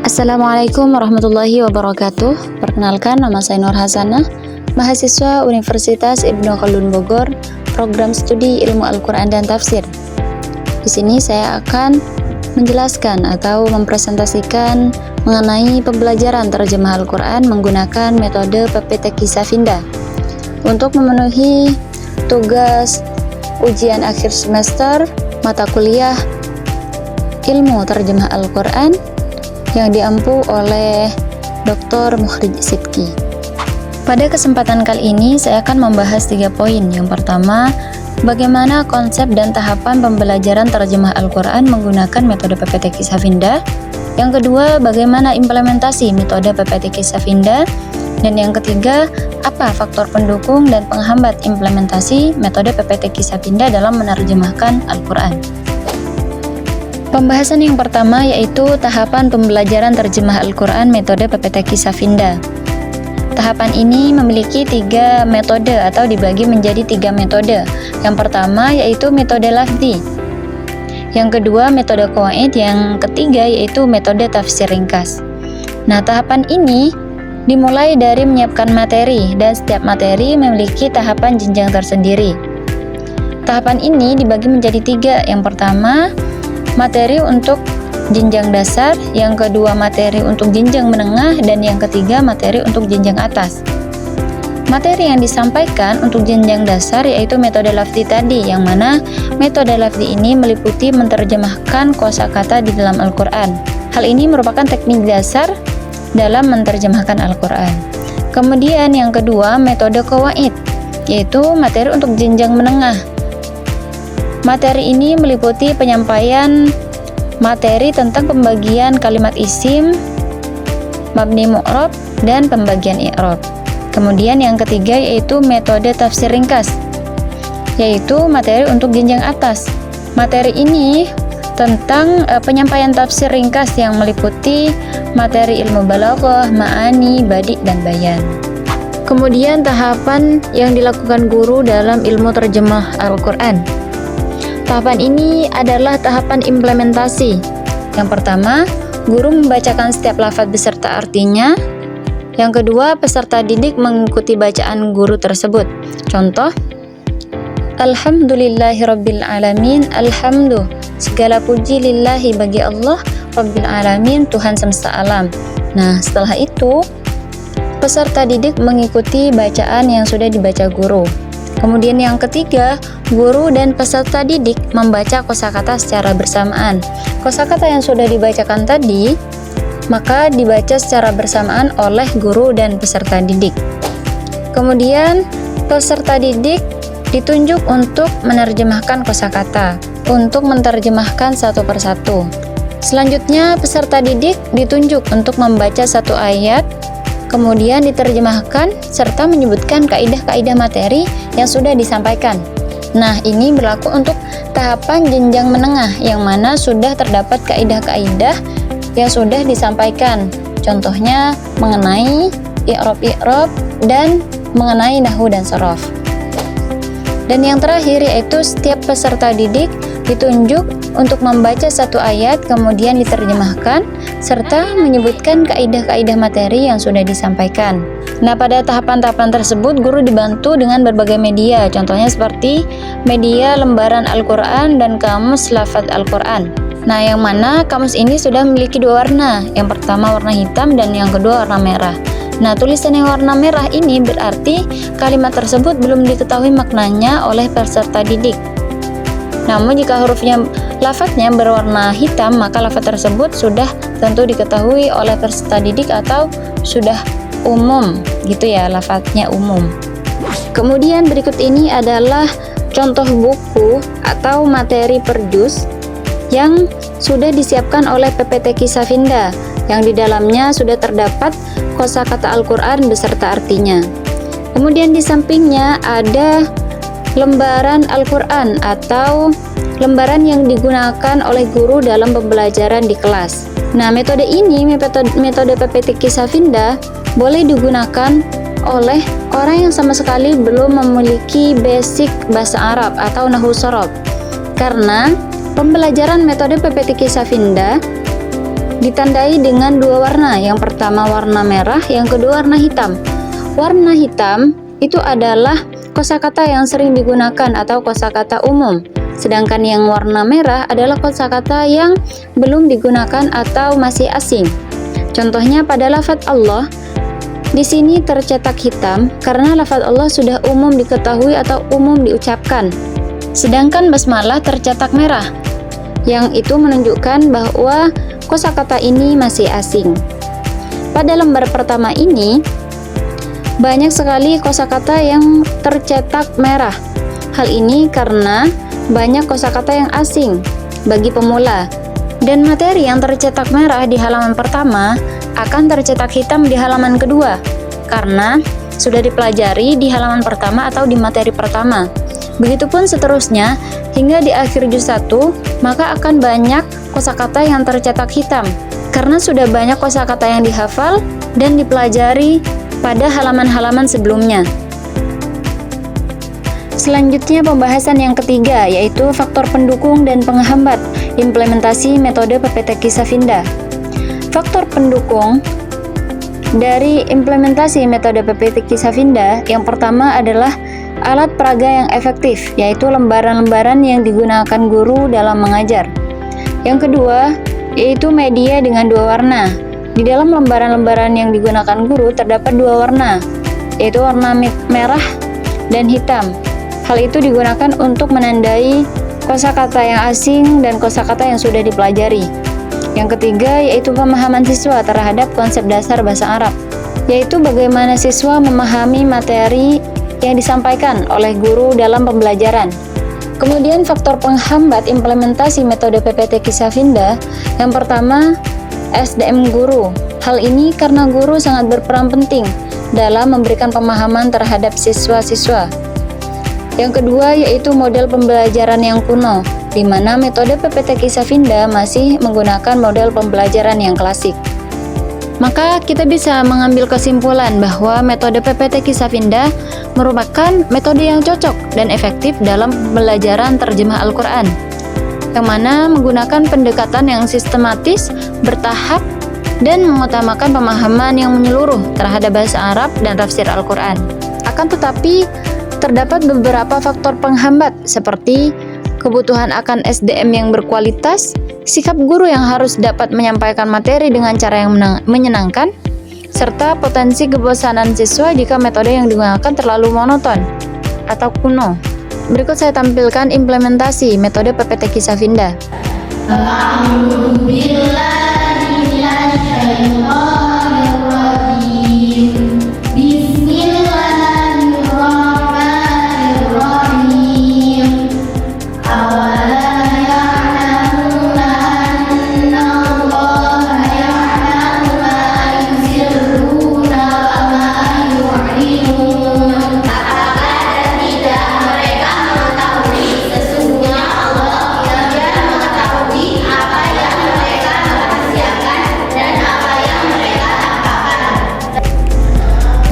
Assalamualaikum warahmatullahi wabarakatuh. Perkenalkan, nama saya Nur Hasanah, mahasiswa Universitas Ibnu Khaldun Bogor, program studi Ilmu Al-Quran dan Tafsir. Di sini saya akan menjelaskan atau mempresentasikan mengenai pembelajaran terjemah Al-Quran menggunakan metode PPT Kisah Finda. Untuk memenuhi tugas ujian akhir semester mata kuliah Ilmu Terjemah Al-Quran yang diampu oleh Dr. Mukhrij Sidki. Pada kesempatan kali ini saya akan membahas 3 poin. Yang pertama, bagaimana konsep dan tahapan pembelajaran terjemah Al-Quran menggunakan metode PPT Kisah Finda. Yang kedua, bagaimana implementasi metode PPT Kisah Finda. Dan yang ketiga, apa faktor pendukung dan penghambat implementasi metode PPT Kisah Finda dalam menerjemahkan Al-Quran. Pembahasan yang pertama yaitu tahapan pembelajaran terjemah Al-Quran metode PPT Kisah Finda. Tahapan ini memiliki 3 metode atau dibagi menjadi 3 metode. Yang pertama yaitu metode lafzi. Yang kedua metode qawaid, yang ketiga yaitu metode tafsir ringkas. Nah, tahapan ini dimulai dari menyiapkan materi dan setiap materi memiliki tahapan jenjang tersendiri. Tahapan ini dibagi menjadi 3. Yang pertama, materi untuk jenjang dasar, yang kedua materi untuk jenjang menengah, dan yang ketiga materi untuk jenjang atas. Materi yang disampaikan untuk jenjang dasar yaitu metode lafzi tadi, yang mana metode lafzi ini meliputi menerjemahkan kosakata di dalam Al-Quran. Hal ini merupakan teknik dasar dalam menerjemahkan Al-Quran. Kemudian yang kedua metode qawaid, yaitu materi untuk jenjang menengah. Materi ini meliputi penyampaian materi tentang pembagian kalimat isim, mabni mu'rab, dan pembagian i'rab. Kemudian yang ketiga yaitu metode tafsir ringkas, yaitu materi untuk jenjang atas. Materi ini tentang penyampaian tafsir ringkas yang meliputi materi ilmu balaghah, ma'ani, badi, dan bayan. Kemudian tahapan yang dilakukan guru dalam ilmu terjemah Al-Quran. Tahapan ini adalah tahapan implementasi. Yang pertama, guru membacakan setiap lafaz beserta artinya. Yang kedua, peserta didik mengikuti bacaan guru tersebut. Contoh, Alhamdulillahirabbil alamin, alhamdu, segala puji lillahi bagi Allah, Rabbil alamin, Tuhan semesta alam. Nah, setelah itu peserta didik mengikuti bacaan yang sudah dibaca guru. Kemudian yang ketiga, guru dan peserta didik membaca kosakata secara bersamaan. Kosakata yang sudah dibacakan tadi, maka dibaca secara bersamaan oleh guru dan peserta didik. Kemudian peserta didik ditunjuk untuk menerjemahkan kosakata, untuk menerjemahkan satu persatu. Selanjutnya peserta didik ditunjuk untuk membaca satu ayat, kemudian diterjemahkan serta menyebutkan kaidah-kaidah materi yang sudah disampaikan. Nah, ini berlaku untuk tahapan jenjang menengah yang mana sudah terdapat kaidah-kaidah yang sudah disampaikan. Contohnya mengenai i'rab dan mengenai nahwu dan shorof. Dan yang terakhir yaitu setiap peserta didik ditunjuk untuk membaca satu ayat kemudian diterjemahkan serta menyebutkan kaidah-kaidah materi yang sudah disampaikan. Nah, pada tahapan-tahapan tersebut guru dibantu dengan berbagai media, contohnya seperti media lembaran Al-Quran dan kamus lafaz Al-Quran. Nah, yang mana kamus ini sudah memiliki 2 warna, yang pertama warna hitam dan yang kedua warna merah. Nah, tulisan yang warna merah ini berarti kalimat tersebut belum diketahui maknanya oleh peserta didik. Namun jika lafadznya berwarna hitam, maka lafadz tersebut sudah tentu diketahui oleh peserta didik atau sudah umum, gitu ya, lafadznya umum. Kemudian berikut ini adalah contoh buku atau materi per juz yang sudah disiapkan oleh PPT Kisah Finda, yang di dalamnya sudah terdapat kosakata Al-Quran beserta artinya. Kemudian di sampingnya ada lembaran Al-Quran atau lembaran yang digunakan oleh guru dalam pembelajaran di kelas. Nah, metode ini, metode PPT Kisah Finda, boleh digunakan oleh orang yang sama sekali belum memiliki basic bahasa Arab atau nahwu shorof. Karena pembelajaran metode PPT Kisah Finda ditandai dengan dua warna. Yang pertama warna merah, yang kedua warna hitam. Warna hitam itu adalah kosakata yang sering digunakan atau kosakata umum. Sedangkan yang warna merah adalah kosakata yang belum digunakan atau masih asing. Contohnya pada lafadz Allah, di sini tercetak hitam karena lafadz Allah sudah umum diketahui atau umum diucapkan. Sedangkan basmalah tercetak merah, yang itu menunjukkan bahwa kosakata ini masih asing. Pada lembar pertama ini, banyak sekali kosakata yang tercetak merah. Hal ini karena banyak kosakata yang asing bagi pemula. Dan materi yang tercetak merah di halaman pertama akan tercetak hitam di halaman kedua, karena sudah dipelajari di halaman pertama atau di materi pertama. Begitupun seterusnya, hingga di akhir juz 1, maka akan banyak kosakata yang tercetak hitam, karena sudah banyak kosakata yang dihafal dan dipelajari pada halaman-halaman sebelumnya. Selanjutnya pembahasan yang ketiga, yaitu faktor pendukung dan penghambat implementasi metode PPT Kisah Finda. Faktor pendukung dari implementasi metode PPT Kisah Finda yang pertama adalah alat peraga yang efektif, yaitu lembaran-lembaran yang digunakan guru dalam mengajar. Yang kedua, yaitu media dengan dua warna. Di dalam lembaran-lembaran yang digunakan guru terdapat dua warna, yaitu warna merah dan hitam. Hal itu digunakan untuk menandai kosakata yang asing dan kosakata yang sudah dipelajari. Yang ketiga, yaitu pemahaman siswa terhadap konsep dasar bahasa Arab, yaitu bagaimana siswa memahami materi yang disampaikan oleh guru dalam pembelajaran. Kemudian faktor penghambat implementasi metode PPT Kisah Finda, yang pertama SDM guru. Hal ini karena guru sangat berperan penting dalam memberikan pemahaman terhadap siswa-siswa. Yang kedua yaitu model pembelajaran yang kuno, di mana metode PPT Kisah Finda masih menggunakan model pembelajaran yang klasik. Maka kita bisa mengambil kesimpulan bahwa metode PPT Kisah Finda merupakan metode yang cocok dan efektif dalam pembelajaran terjemah Al-Quran, yang mana menggunakan pendekatan yang sistematis, bertahap, dan mengutamakan pemahaman yang menyeluruh terhadap bahasa Arab dan tafsir Al-Quran. Akan tetapi, terdapat beberapa faktor penghambat seperti kebutuhan akan SDM yang berkualitas, sikap guru yang harus dapat menyampaikan materi dengan cara yang menyenangkan, serta potensi kebosanan siswa jika metode yang digunakan terlalu monoton atau kuno. Berikut saya tampilkan implementasi metode PPT Kisah Finda.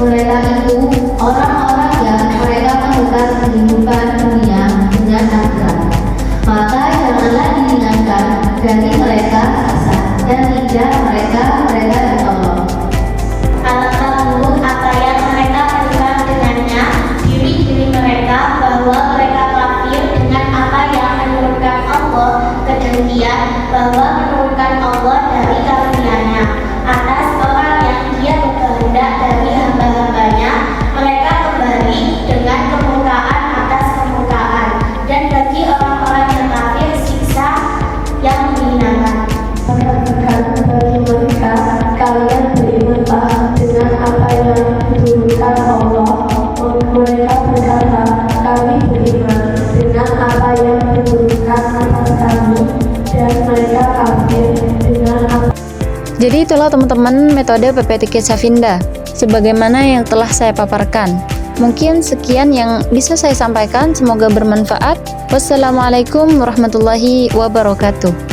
Mereka itu orang-orang yang mereka menemukan kehidupan dunia dengan akhirat. Maka janganlah diingatkan dari mereka sesat dan tidak mereka dari Allah. Alangkah buruk apa yang mereka lakukan dengannya diri mereka, bahwa mereka kafir dengan apa yang menurunkan Allah, kedengkian bahwa menurunkan Allah dari karunia-Nya atas orang yang Dia berkehendak dari hamba-hambanya. Mereka kembali dengan kemurkaan atas kemurkaan, dan bagi orang-orang yang kafir siksa yang menghinakan. Katakan bagi mereka, kalian beriman dengan apa yang diturunkan Allah. Mereka berkata, kami beriman dengan apa yang diturunkan atas kami, dan mereka kafir dengan apa. Jadi itulah teman-teman metode PPT Kisah Finda sebagaimana yang telah saya paparkan. Mungkin sekian yang bisa saya sampaikan, semoga bermanfaat. Wassalamualaikum warahmatullahi wabarakatuh.